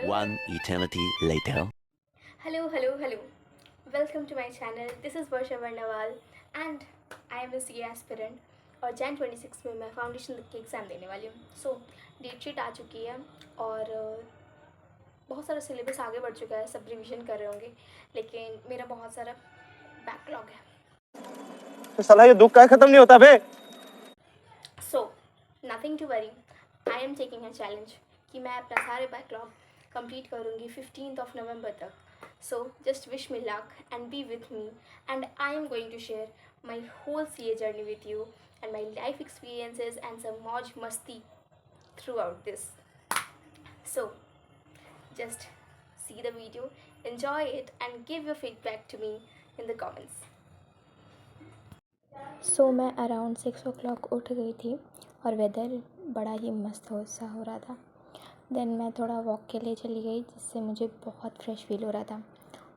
One eternity later. Hello, hello, hello. Welcome to my channel. This is Varsha Varnawal and I am a CA aspirant और जैन 26 में मैं foundation के exam देने वाली हूँ. सो date sheet आ चुकी है और बहुत सारा सिलेबस आगे बढ़ चुका है. सब रिवीजन कर रहे होंगे लेकिन मेरा बहुत सारा बैकलॉग है. साला ये दुख का खत्म नहीं होता बे. So nothing to worry. I am taking a challenge कि मैं अपना सारे बैकलॉग कंप्लीट करूँगी 15th नवंबर तक. So just wish me luck and be with me, and I am going to share my whole CA journey with you and my life experiences and some mauj masti throughout this. So just see the video, enjoy it and give your feedback to me in the comments. So मैं around 6 o'clock उठ गई थी और weather बड़ा ही मस्त सा हो रहा था. देन मैं थोड़ा वॉक के लिए चली गई जिससे मुझे बहुत फ्रेश फील हो रहा था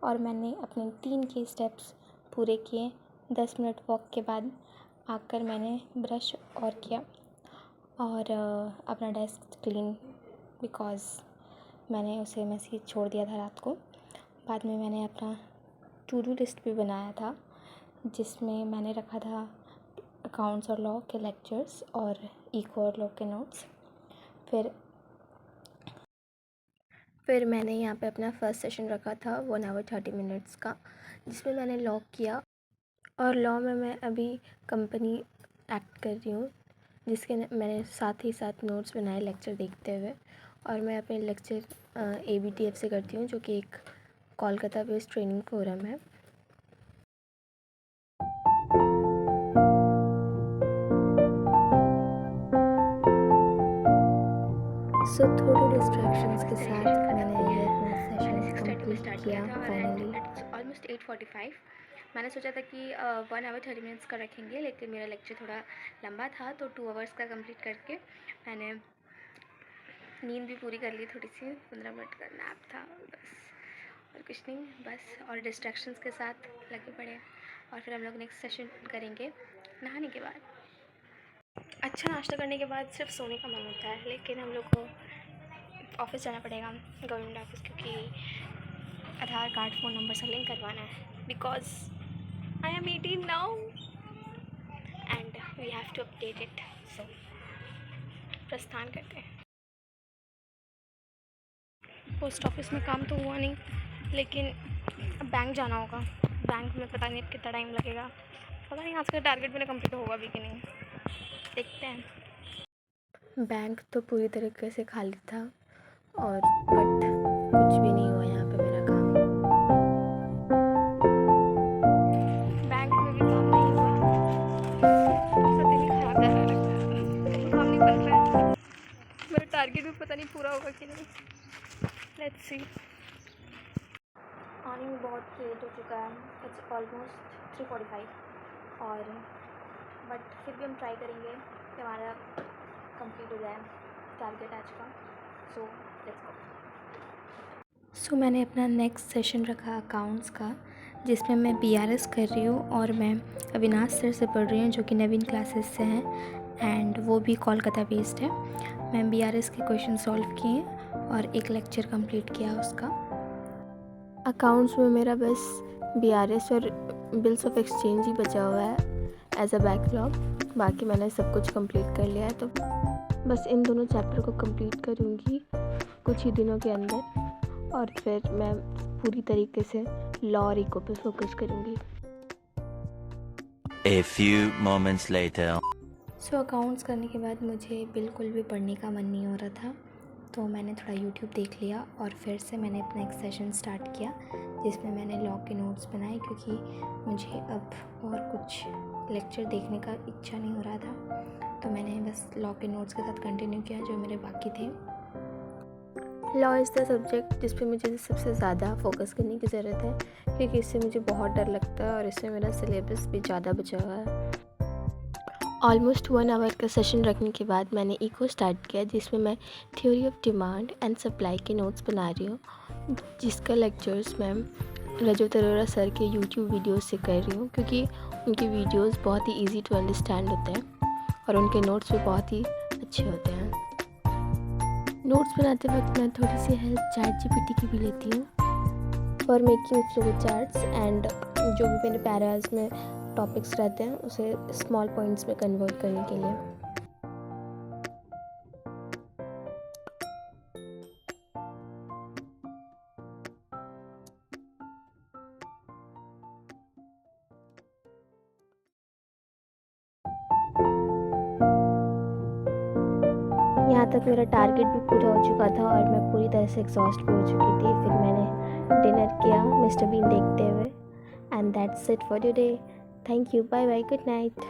और मैंने अपने 3 के स्टेप्स पूरे किए. 10 मिनट वॉक के बाद आकर मैंने ब्रश और किया और अपना डेस्क क्लीन बिकॉज़ मैंने उसे मैसे ही छोड़ दिया था रात को. बाद में मैंने अपना टू डू लिस्ट भी बनाया था जिसमें मैंने रखा था अकाउंट्स और लॉ के लेक्चर्स और इको और लॉ के नोट्स. फिर मैंने यहाँ पे अपना फर्स्ट सेशन रखा था 1 hour 30 minutes का जिसमें मैंने लॉ किया और लॉ में मैं अभी कंपनी एक्ट कर रही हूँ जिसके मैंने साथ ही साथ नोट्स बनाए लेक्चर देखते हुए. और मैं अपने लेक्चर ABTF से करती हूँ जो कि एक कोलकाता बेस्ड ट्रेनिंग फोरम है. सो थोड़े डिस्ट्रैक्शंस के साथ मैंने ये अपना सेशन कंप्लीट किया फाइनली. ऑलमोस्ट 8:45. मैंने सोचा था कि 1 hour 30 minutes का रखेंगे लेकिन मेरा लेक्चर थोड़ा लंबा था तो 2 hours का कंप्लीट करके मैंने नींद भी पूरी कर ली. थोड़ी सी 15 मिनट का नैप था बस और कुछ नहीं. बस और डिस्ट्रैक्शंस के साथ लगे पड़े और फिर हम लोग नेक्स्ट सेशन करेंगे नहाने के बाद. अच्छा नाश्ता करने के बाद सिर्फ सोने का मन होता है लेकिन हम लोग को ऑफिस जाना पड़ेगा गवर्नमेंट ऑफिस क्योंकि आधार कार्ड फ़ोन नंबर से लिंक करवाना है because I am 18 now and we have to update it. सो प्रस्थान करते हैं. पोस्ट ऑफिस में काम तो हुआ नहीं लेकिन अब बैंक जाना होगा. बैंक में पता नहीं कितना टाइम लगेगा. पता नहीं आज का टारगेट मेरा कंप्लीट होगा भी कि नहीं. देखते हैं. बैंक तो पूरी तरीके से खाली था और बट कुछ भी नहीं हुआ यहाँ पे मेरा काम. बैंक में भी काम नहीं हुआ. पता नहीं खराब जा रहा है. काम नहीं बन रहा है. मेरा टारगेट भी पता नहीं पूरा होगा कि नहीं. Let's see. मॉर्निंग बहुत लेट हो चुका है. इट्स ऑलमोस्ट 3:45 और बट फिर भी हम ट्राई करेंगे कि हमारा कंप्लीट हो जाए टारगेट आज का. So let's go. सो मैंने अपना नेक्स्ट सेशन रखा अकाउंट्स का जिसमें मैं BRS कर रही हूँ और मैं अविनाश सर से पढ़ रही हूँ जो कि नवीन क्लासेस से हैं एंड वो भी कोलकाता बेस्ड है. मैं BRS के क्वेश्चन सॉल्व किए और एक लेक्चर कंप्लीट किया उसका. अकाउंट्स में मेरा बस BRS और बिल्स ऑफ एक्सचेंज ही बचा हुआ है एज अ बैकलॉग. बाकी मैंने सब कुछ कंप्लीट कर लिया है तो बस इन दोनों चैप्टर को कंप्लीट करूँगी कुछ ही दिनों के अंदर और फिर मैं पूरी तरीके से लॉ और इको पे फोकस करूँगी. A few moments later. So accounts करने के बाद मुझे बिल्कुल भी पढ़ने का मन नहीं हो रहा था तो मैंने थोड़ा YouTube देख लिया और फिर से मैंने अपना एक सेशन स्टार्ट किया जिसमें मैंने लॉ के नोट्स बनाए क्योंकि मुझे अब और कुछ लेक्चर देखने का इच्छा नहीं हो रहा था तो मैंने बस लॉ के नोट्स के साथ कंटिन्यू किया जो मेरे बाकी थे. लॉ इज़ द सब्जेक्ट जिस पे मुझे सबसे ज़्यादा फोकस करने की ज़रूरत है क्योंकि इससे मुझे बहुत डर लगता है और इससे मेरा सिलेबस भी ज़्यादा बचा हुआ है. ऑलमोस्ट 1 hour का सेशन रखने के बाद मैंने इको स्टार्ट किया जिसमें मैं theory of demand and supply के नोट्स बना रही हूँ जिसका लेक्चर्स मैं रजत अरोरा सर के YouTube वीडियोस से कर रही हूँ क्योंकि उनके वीडियोस बहुत ही इजी टू अंडरस्टैंड होते हैं और उनके नोट्स भी बहुत ही अच्छे होते हैं. नोट्स बनाते वक्त मैं थोड़ी सी हेल्प ChatGPT की भी लेती हूँ for making flow charts and जो भी मेरे पैराज में टॉपिक्स रहते हैं उसे स्मॉल पॉइंट्स में कन्वर्ट करने के लिए। यहाँ तक मेरा टारगेट भी पूरा हो चुका था और मैं पूरी तरह से एग्जॉस्ट भी हो चुकी थी। फिर मैंने डिनर किया मिस्टर बीन देखते हुए and that's it for today. Thank you, bye bye, good night.